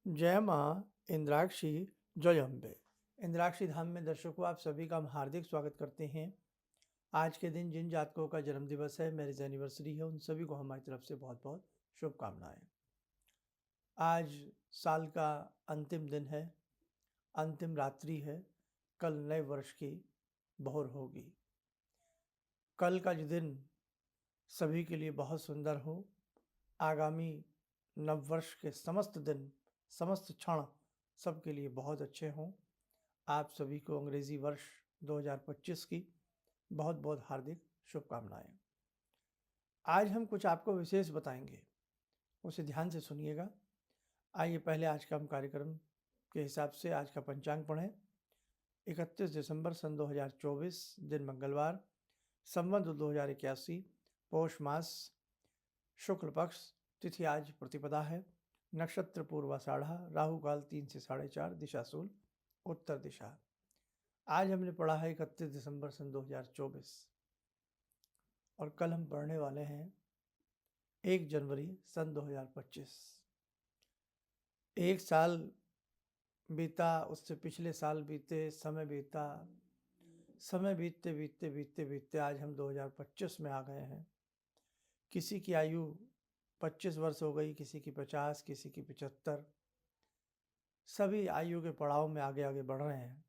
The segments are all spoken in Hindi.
जय माँ इंद्राक्षी जय अम्बे। इंद्राक्षी धाम में दर्शकों आप सभी का हम हार्दिक स्वागत करते हैं। आज के दिन जिन जातकों का जन्म दिवस है, मैरिज एनिवर्सरी है, उन सभी को हमारी तरफ से बहुत बहुत शुभकामनाएं। आज साल का अंतिम दिन है, अंतिम रात्रि है। कल नए वर्ष की बहर होगी। कल का जो दिन सभी के लिए बहुत सुंदर हो। आगामी नववर्ष के समस्त दिन, समस्त क्षण सबके लिए बहुत अच्छे हों। आप सभी को अंग्रेजी वर्ष 2025 की बहुत बहुत हार्दिक शुभकामनाएं। आज हम कुछ आपको विशेष बताएंगे, उसे ध्यान से सुनिएगा। आइए पहले आज का हम कार्यक्रम के हिसाब से आज का पंचांग पढ़ें। 31 दिसंबर सन 2024, दिन मंगलवार, संवत 2081, पौष मास, शुक्ल पक्ष, तिथि आज प्रतिपदा है, नक्षत्र पूर्वाषाढ़ा, राहु काल 3 से 4:30, दिशा शूल उत्तर दिशा। आज हमने पढ़ा है 31 दिसंबर सन 2024 और कल हम पढ़ने वाले हैं 1 जनवरी सन 2025। एक साल बीता, उससे पिछले साल बीते, समय बीता, समय बीतते बीतते बीतते बीतते आज हम 2025 में आ गए हैं। किसी की आयु 25 वर्ष हो गई, किसी की 50, किसी की 75। सभी आयु के पड़ाव में आगे आगे बढ़ रहे हैं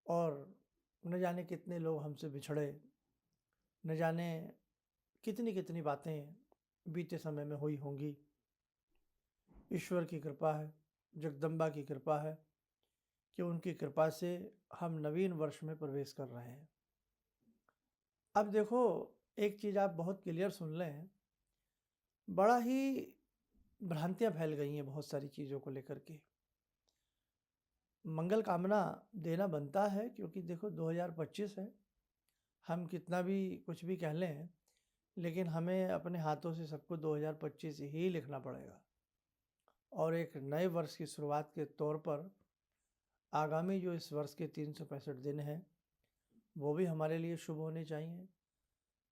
और न जाने कितने लोग हमसे बिछड़े, न जाने कितनी कितनी बातें बीते समय में हुई होंगी। ईश्वर की कृपा है, जगदम्बा की कृपा है कि उनकी कृपा से हम नवीन वर्ष में प्रवेश कर रहे हैं। अब देखो, एक चीज़ आप बहुत क्लियर सुन लें। बड़ा ही भ्रांतियाँ फैल गई हैं बहुत सारी चीज़ों को लेकर के। मंगल कामना देना बनता है, क्योंकि देखो 2025 है। हम कितना भी कुछ भी कह लें, लेकिन हमें अपने हाथों से सबको 2025 ही लिखना पड़ेगा। और एक नए वर्ष की शुरुआत के तौर पर आगामी जो इस वर्ष के 365 दिन हैं, वो भी हमारे लिए शुभ होने चाहिए।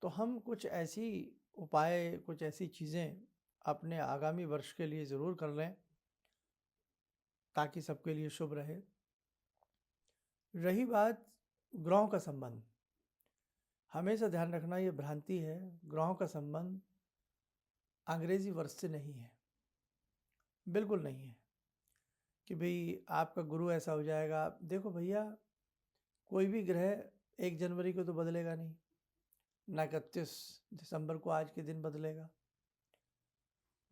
तो हम कुछ ऐसी उपाय, कुछ ऐसी चीज़ें अपने आगामी वर्ष के लिए ज़रूर कर लें, ताकि सबके लिए शुभ रहे। रही बात ग्रहों का संबंध, हमेशा ध्यान रखना, ये भ्रांति है। ग्रहों का संबंध अंग्रेजी वर्ष से नहीं है, बिल्कुल नहीं है कि भाई आपका गुरु ऐसा हो जाएगा। देखो भैया, कोई भी ग्रह 1 जनवरी को तो बदलेगा नहीं, ना 31 दिसंबर को आज के दिन बदलेगा।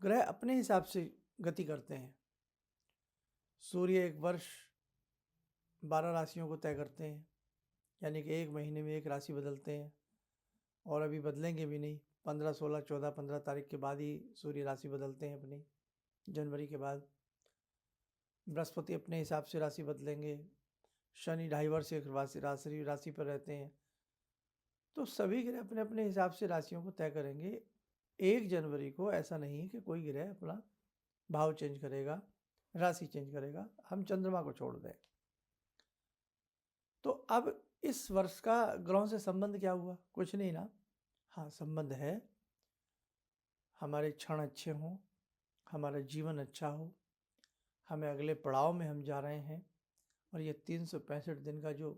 ग्रह अपने हिसाब से गति करते हैं। सूर्य एक वर्ष 12 राशियों को तय करते हैं, यानी कि एक महीने में एक राशि बदलते हैं। और अभी बदलेंगे भी नहीं, 15, 16, 14, 15 तारीख के बाद ही सूर्य राशि बदलते हैं अपनी, जनवरी के बाद। बृहस्पति अपने हिसाब से राशि बदलेंगे। शनि 2.5 वर्ष एक राशि पर रहते हैं। तो सभी ग्रह अपने अपने हिसाब से राशियों को तय करेंगे। 1 जनवरी को ऐसा नहीं कि कोई ग्रह अपना भाव चेंज करेगा, राशि चेंज करेगा, हम चंद्रमा को छोड़ दें। तो अब इस वर्ष का ग्रहों से संबंध क्या हुआ? कुछ नहीं ना। हाँ, संबंध है, हमारे क्षण अच्छे हों, हमारा जीवन अच्छा हो, हमें अगले पड़ाव में हम जा रहे हैं, और ये 365 दिन का जो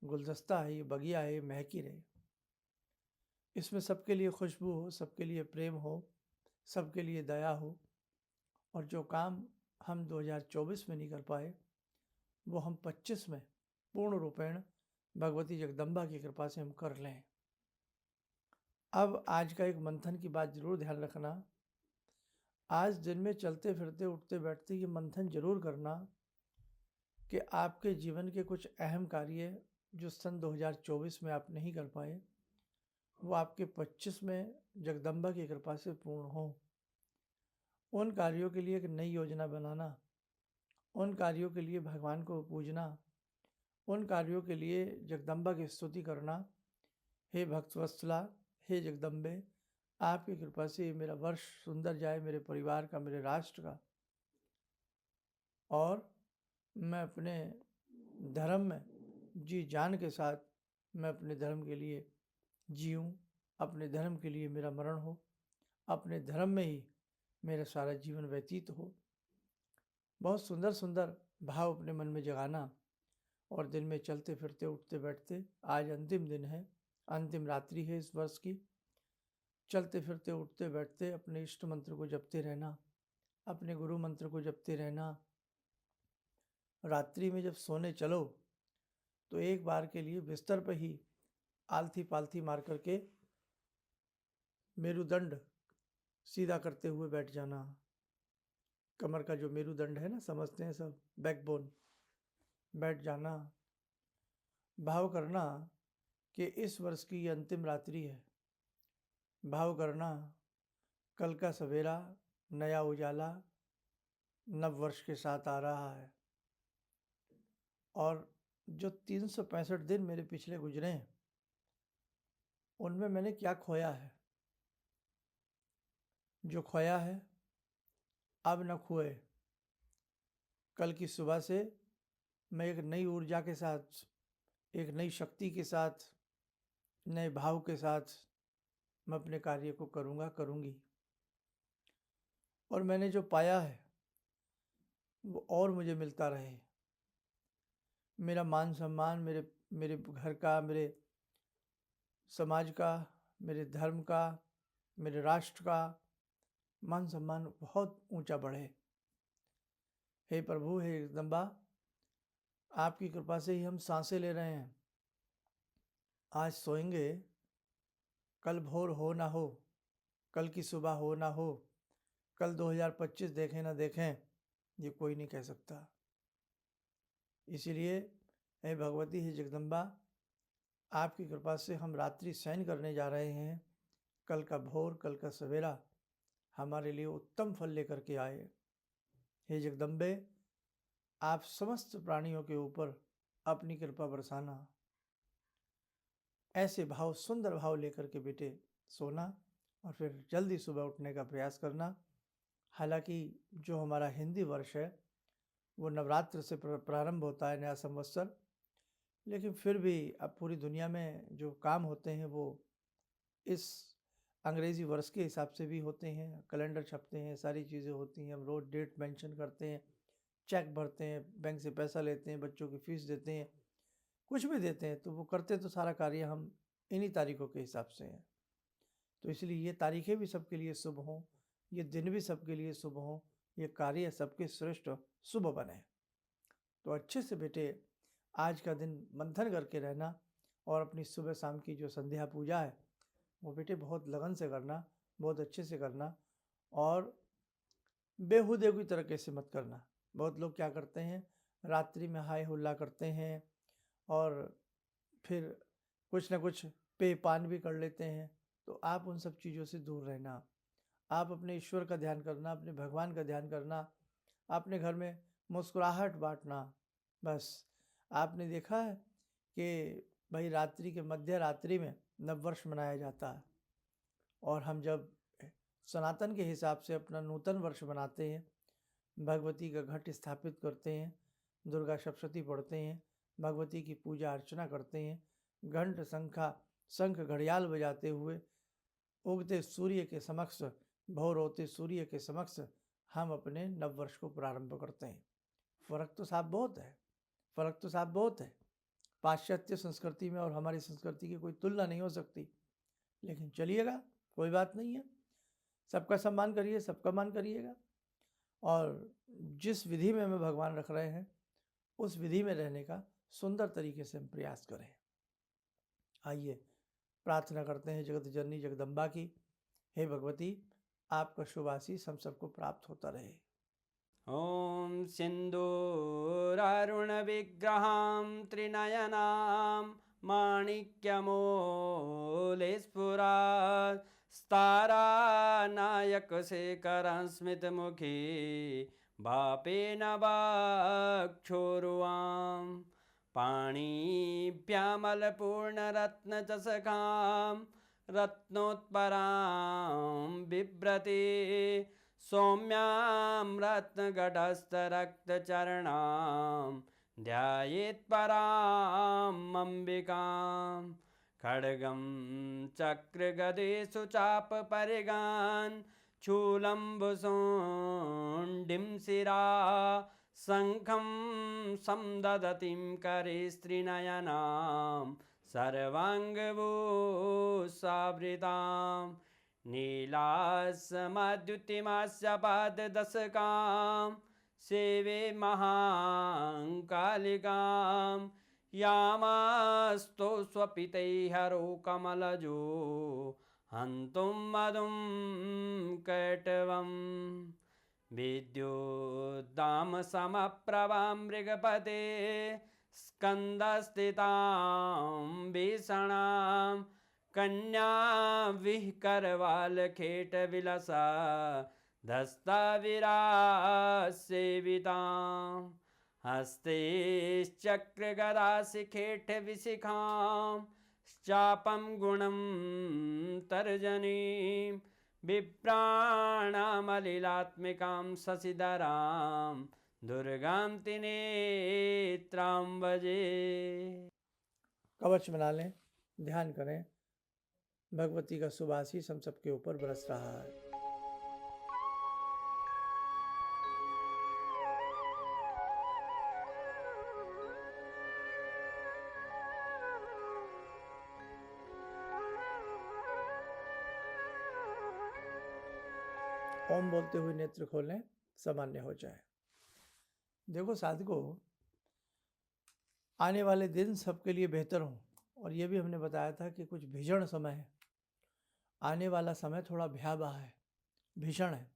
गुलदस्ता है, ये बगिया है, ये महकी रहे। इसमें सबके लिए खुशबू हो, सबके लिए प्रेम हो, सबके लिए दया हो। और जो काम हम 2024 में नहीं कर पाए, वो हम 25 में पूर्ण रूपेण भगवती जगदम्बा की कृपा से हम कर लें। अब आज का एक मंथन की बात जरूर ध्यान रखना। आज दिन में चलते फिरते, उठते बैठते ये मंथन जरूर करना कि आपके जीवन के कुछ अहम कार्य जो सन 2024 में आप नहीं कर पाए, वो आपके 25 में जगदम्बा की कृपा से पूर्ण हो। उन कार्यों के लिए एक नई योजना बनाना, उन कार्यों के लिए भगवान को पूजना, उन कार्यों के लिए जगदम्बा की स्तुति करना। हे भक्तवत्सला, हे जगदम्बे, आपकी कृपा से मेरा वर्ष सुंदर जाए, मेरे परिवार का, मेरे राष्ट्र का, और मैं अपने धर्म में जी जान के साथ मैं अपने धर्म के लिए जीऊँ, अपने धर्म के लिए मेरा मरण हो, अपने धर्म में ही मेरा सारा जीवन व्यतीत हो। बहुत सुंदर सुंदर भाव अपने मन में जगाना और दिन में चलते फिरते उठते बैठते, आज अंतिम दिन है, अंतिम रात्रि है इस वर्ष की, चलते फिरते उठते बैठते अपने इष्ट मंत्र को जपते रहना, अपने गुरु मंत्र को जपते रहना। रात्रि में जब सोने चलो तो एक बार के लिए बिस्तर पर ही आलथी पालथी मार करके मेरुदंड सीधा करते हुए बैठ जाना। कमर का जो मेरुदंड है ना, समझते हैं सब, बैकबोन, बैठ जाना। भाव करना कि इस वर्ष की ये अंतिम रात्रि है। भाव करना कल का सवेरा, नया उजाला नव वर्ष के साथ आ रहा है। और जो 365 दिन मेरे पिछले गुजरे हैं, उनमें मैंने क्या खोया है? जो खोया है अब न खोए। कल की सुबह से मैं एक नई ऊर्जा के साथ, एक नई शक्ति के साथ, नए भाव के साथ मैं अपने कार्य को करूँगा, करूँगी। और मैंने जो पाया है वो और मुझे मिलता रहे। मेरा मान सम्मान, मेरे घर का, मेरे समाज का, मेरे धर्म का, मेरे राष्ट्र का मान सम्मान बहुत ऊंचा बढ़े। हे प्रभु, हे जगदम्बा, आपकी कृपा से ही हम सांसें ले रहे हैं। आज सोएंगे, कल भोर हो ना हो, कल की सुबह हो ना हो, कल 2025 देखें ना देखें, ये कोई नहीं कह सकता। इसीलिए हे भगवती, हे जगदम्बा, आपकी कृपा से हम रात्रि शयन करने जा रहे हैं। कल का भोर, कल का सवेरा हमारे लिए उत्तम फल लेकर के आए। हे जगदम्बे, आप समस्त प्राणियों के ऊपर अपनी कृपा बरसाना। ऐसे भाव, सुंदर भाव लेकर के बेटे सोना और फिर जल्दी सुबह उठने का प्रयास करना। हालांकि जो हमारा हिंदी वर्ष है वो नवरात्र से प्रारंभ होता है, नया संवत्सर, लेकिन फिर भी अब पूरी दुनिया में जो काम होते हैं वो इस अंग्रेज़ी वर्ष के हिसाब से भी होते हैं। कैलेंडर छपते हैं, सारी चीज़ें होती हैं, हम रोज डेट मेंशन करते हैं, चेक भरते हैं, बैंक से पैसा लेते हैं, बच्चों की फीस देते हैं, कुछ भी देते हैं, तो वो करते तो सारा कार्य हम इन्हीं तारीखों के हिसाब से हैं। तो इसलिए ये तारीखें भी सबके लिए शुभ हों, ये दिन भी सबके लिए शुभ हों, ये कार्य सबके श्रेष्ठ शुभ बने। तो अच्छे से बेटे आज का दिन मंथन करके रहना और अपनी सुबह शाम की जो संध्या पूजा है वो बेटे बहुत लगन से करना, बहुत अच्छे से करना और बेहुदे की तरीके से मत करना। बहुत लोग क्या करते हैं, रात्रि में हाय हुल्ला करते हैं और फिर कुछ ना कुछ पेय पान भी कर लेते हैं। तो आप उन सब चीज़ों से दूर रहना। आप अपने ईश्वर का ध्यान करना, अपने भगवान का ध्यान करना, अपने घर में मुस्कुराहट बांटना। बस आपने देखा है कि भाई रात्रि के मध्य रात्रि में नववर्ष मनाया जाता है और हम जब सनातन के हिसाब से अपना नूतन वर्ष मनाते हैं, भगवती का घट स्थापित करते हैं, दुर्गा सप्तशती पढ़ते हैं, भगवती की पूजा अर्चना करते हैं, घंट शंख घड़ियाल बजाते हुए उगते सूर्य के समक्ष, भोर होते सूर्य के समक्ष हम अपने नववर्ष को प्रारंभ करते हैं। फ़र्क तो साफ बहुत है, फ़र्क तो साफ बहुत है। पाश्चात्य संस्कृति में और हमारी संस्कृति की कोई तुलना नहीं हो सकती। लेकिन चलिएगा, कोई बात नहीं है, सबका सम्मान करिए, सबका मान करिएगा और जिस विधि में हमें भगवान रख रहे हैं उस विधि में रहने का सुंदर तरीके से हम प्रयास करें। आइए प्रार्थना करते हैं जगत जननी जगदम्बा की। हे भगवती, आपका शुभ आशीष हम सबको प्राप्त होता रहे। ॐ सिन्दूरारुणविग्रहां त्रिनयनां माणिक्यमूलस्फुरात् स्तारानायकशेखरं स्मितमुखी भापेन वक्षोरुवां पाणिभ्यामलपूर्णरत्नचषकां रत्नोत्परां बिभ्रति सौम्यां रत्नघटस्थरक्तचरणां ध्यायेत्परामम्बिकां खड्गं चक्रगदेषु चापपरिगान् चूलम्बुसुण्डिं शिरा शङ्खं संदधतीं करे स्त्रीनयनां सर्वाङ्गभूषावृतां नीलासमद्युतिमास्य पाददशकां सेवे महाकालिकां यामास्तो स्वपितैहरो कमलजो हन्तुं मधुं कैटवम् विद्युद्दाम समप्रभां मृगपते स्कन्दस्थितां भीषणां कन्या विहकरवालखेटविलसा धस्ताविरासेवितां हस्तैश्चक्रगदाशिखेटविशिखां चापं गुणं तर्जनीं विप्राणामलिलात्मिकां शशिधरां दुर्गां त्रिनेत्रां भजे। कवच बना लें, ध्यान करें, भगवती का शुभ आशीष हम सबके ऊपर बरस रहा है। ओम बोलते हुए नेत्र खोलें, सामान्य हो जाए। देखो साधकों, आने वाले दिन सबके लिए बेहतर हों, और ये भी हमने बताया था कि कुछ भीषण समय है। आने वाला समय थोड़ा भयावह है, भीषण है।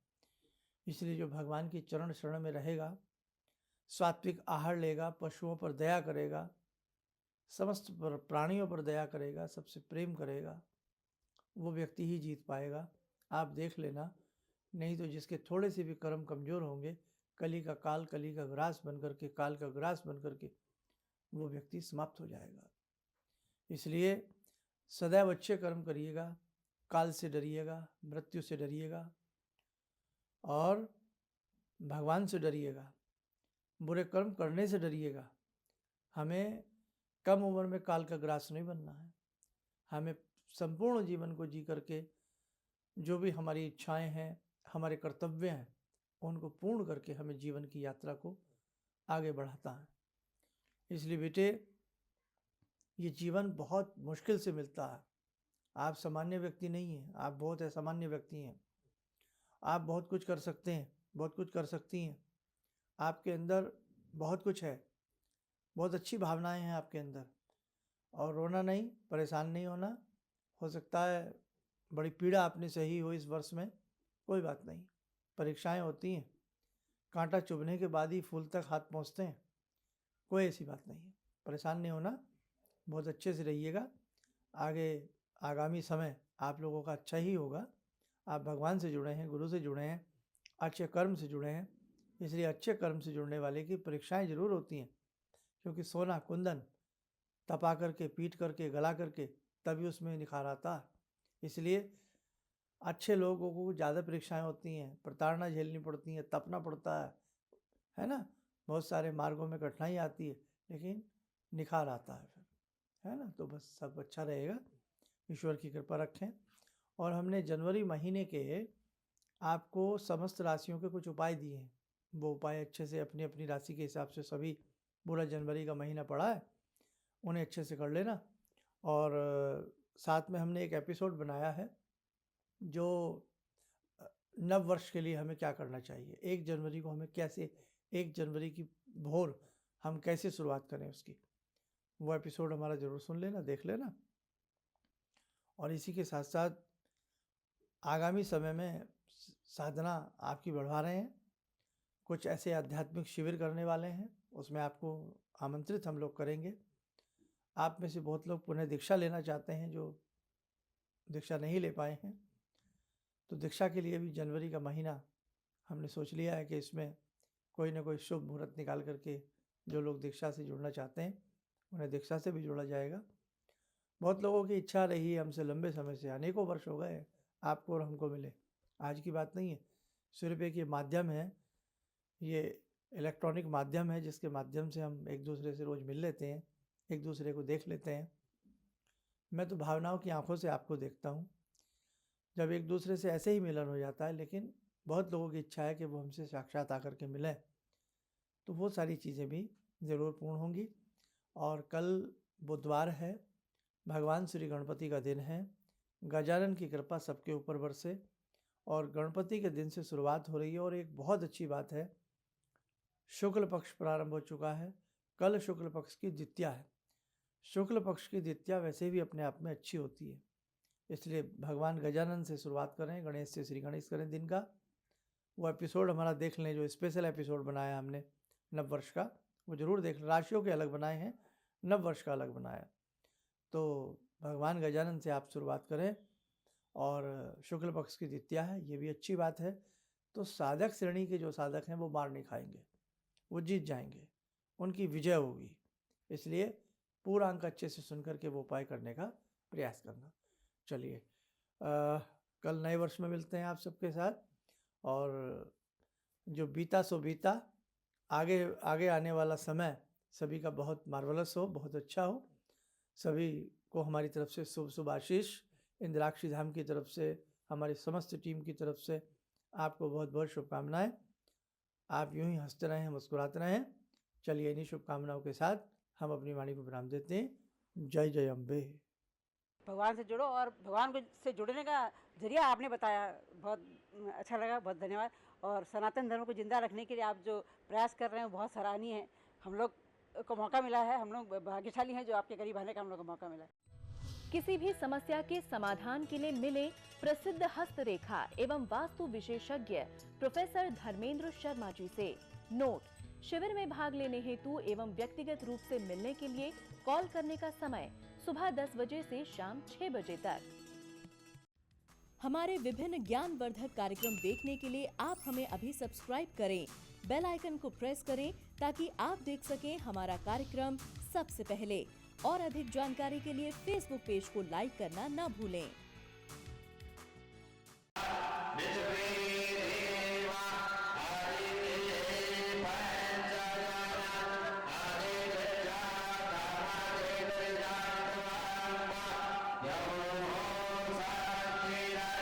इसलिए जो भगवान की चरण शरण में रहेगा, सात्विक आहार लेगा, पशुओं पर दया करेगा, समस्त प्राणियों पर दया करेगा, सबसे प्रेम करेगा, वो व्यक्ति ही जीत पाएगा। आप देख लेना, नहीं तो जिसके थोड़े से भी कर्म कमज़ोर होंगे, कली का काल, कली का ग्रास बन करके, काल का ग्रास बन करके वो व्यक्ति समाप्त हो जाएगा। इसलिए सदैव अच्छे कर्म करिएगा, काल से डरिएगा, मृत्यु से डरिएगा और भगवान से डरिएगा, बुरे कर्म करने से डरिएगा। हमें कम उम्र में काल का ग्रास नहीं बनना है। हमें संपूर्ण जीवन को जी करके जो भी हमारी इच्छाएं हैं, हमारे कर्तव्य हैं, उनको पूर्ण करके हमें जीवन की यात्रा को आगे बढ़ाता है। इसलिए बेटे, ये जीवन बहुत मुश्किल से मिलता है। आप सामान्य व्यक्ति नहीं हैं, आप बहुत असामान्य व्यक्ति हैं। आप बहुत कुछ कर सकते हैं, बहुत कुछ कर सकती हैं। आपके अंदर बहुत कुछ है, बहुत अच्छी भावनाएं हैं आपके अंदर। और रोना नहीं, परेशान नहीं होना। हो सकता है बड़ी पीड़ा आपने सही हो इस वर्ष में, कोई बात नहीं। परीक्षाएं होती हैं, कांटा चुभने के बाद ही फूल तक हाथ पहुँचते हैं, कोई ऐसी बात नहीं है। परेशान नहीं होना, बहुत अच्छे से रहिएगा। आगे आगामी समय आप लोगों का अच्छा ही होगा। आप भगवान से जुड़े हैं, गुरु से जुड़े हैं, अच्छे कर्म से जुड़े हैं। इसलिए अच्छे कर्म से जुड़ने वाले की परीक्षाएं जरूर होती हैं, क्योंकि सोना कुंदन तपा करके, पीट करके, गला करके तभी उसमें निखार आता है। इसलिए अच्छे लोगों को ज़्यादा परीक्षाएं होती हैं, प्रताड़ना झेलनी पड़ती है, तपना पड़ता है ना। बहुत सारे मार्गों में कठिनाई आती है, लेकिन निखार आता है फिर, है ना। तो बस सब अच्छा रहेगा, ईश्वर की कृपा रखें। और हमने जनवरी महीने के आपको समस्त राशियों के कुछ उपाय दिए हैं। वो उपाय अच्छे से अपनी अपनी राशि के हिसाब से, सभी पूरा जनवरी का महीना पड़ा है, उन्हें अच्छे से कर लेना। और साथ में हमने एक एपिसोड बनाया है जो नव वर्ष के लिए हमें क्या करना चाहिए, 1 जनवरी को हमें कैसे, 1 जनवरी की भोर हम कैसे शुरुआत करें उसकी। वो एपिसोड हमारा ज़रूर सुन लेना, देख लेना। और इसी के साथ साथ आगामी समय में साधना आपकी बढ़वा रहे हैं। कुछ ऐसे आध्यात्मिक शिविर करने वाले हैं, उसमें आपको आमंत्रित हम लोग करेंगे। आप में से बहुत लोग पुनः दीक्षा लेना चाहते हैं, जो दीक्षा नहीं ले पाए हैं, तो दीक्षा के लिए भी जनवरी का महीना हमने सोच लिया है कि इसमें कोई ना कोई शुभ मुहूर्त निकाल करके जो लोग दीक्षा से जुड़ना चाहते हैं उन्हें दीक्षा से भी जोड़ा जाएगा। बहुत लोगों की इच्छा रही है हमसे लंबे समय से, अनेकों वर्ष हो गए आपको और हमको मिले, आज की बात नहीं है। 100 रुपये के माध्यम है, ये इलेक्ट्रॉनिक माध्यम है जिसके माध्यम से हम एक दूसरे से रोज़ मिल लेते हैं, एक दूसरे को देख लेते हैं। मैं तो भावनाओं की आंखों से आपको देखता हूँ। जब एक दूसरे से ऐसे ही मिलन हो जाता है, लेकिन बहुत लोगों की इच्छा है कि वो हमसे साक्षात आकर के मिलें, तो वो सारी चीज़ें भी ज़रूर पूर्ण होंगी। और कल बुधवार है, भगवान श्री गणपति का दिन है। गजानन की कृपा सबके ऊपर बरसे और गणपति के दिन से शुरुआत हो रही है। और एक बहुत अच्छी बात है, शुक्ल पक्ष प्रारंभ हो चुका है। कल शुक्ल पक्ष की द्वितीया है। शुक्ल पक्ष की द्वितीया वैसे भी अपने आप में अच्छी होती है, इसलिए भगवान गजानन से शुरुआत करें, गणेश से श्री गणेश करें दिन का। वो एपिसोड हमारा देख लें, जो स्पेशल एपिसोड बनाया हमने नव वर्ष का, वो ज़रूर देख लें। राशियों के अलग बनाए हैं, नव वर्ष का अलग बनाया। तो भगवान गजानन से आप शुरुआत करें। और शुक्ल पक्ष की द्वितीया है, ये भी अच्छी बात है। तो साधक श्रेणी के जो साधक हैं वो मार नहीं खाएंगे, वो जीत जाएंगे, उनकी विजय होगी। इसलिए पूरा अंक अच्छे से सुन करके वो उपाय करने का प्रयास करना। चलिए, कल नए वर्ष में मिलते हैं आप सबके साथ। और जो बीता सो बीता, आगे आगे आने वाला समय सभी का बहुत मार्वलस हो, बहुत अच्छा हो। सभी को हमारी तरफ से शुभ शुभ आशीष। इंद्राक्षी धाम की तरफ से, हमारी समस्त टीम की तरफ से आपको बहुत बहुत शुभकामनाएं। आप यूं ही हंसते रहें, मुस्कुराते रहें। चलिए, इन्हीं शुभकामनाओं के साथ हम अपनी वाणी को विराम देते हैं। जय जय अम्बे। भगवान से जुड़ो, और भगवान से जुड़ने का जरिया आपने बताया, बहुत अच्छा लगा, बहुत धन्यवाद। और सनातन धर्म को जिंदा रखने के लिए आप जो प्रयास कर रहे हैं वो बहुत सराहनीय है। हम लोग को मौका मिला है, हम लोग भाग्यशाली हैं जो आपके करीब आने का हम लोग को मौका मिला है। किसी भी समस्या के समाधान के लिए मिले प्रसिद्ध हस्तरेखा एवं वास्तु विशेषज्ञ प्रोफेसर धर्मेंद्र शर्मा जी से। नोट: शिविर में भाग लेने हेतु एवं व्यक्तिगत रूप से मिलने के लिए कॉल करने का समय सुबह 10 बजे से शाम 6 बजे तक। हमारे विभिन्न ज्ञानवर्धक कार्यक्रम देखने के लिए आप हमें अभी सब्सक्राइब करें, बेल आइकन को प्रेस करें ताकि आप देख सकें हमारा कार्यक्रम सबसे पहले। और अधिक जानकारी के लिए फेसबुक पेज को लाइक करना न भूलें।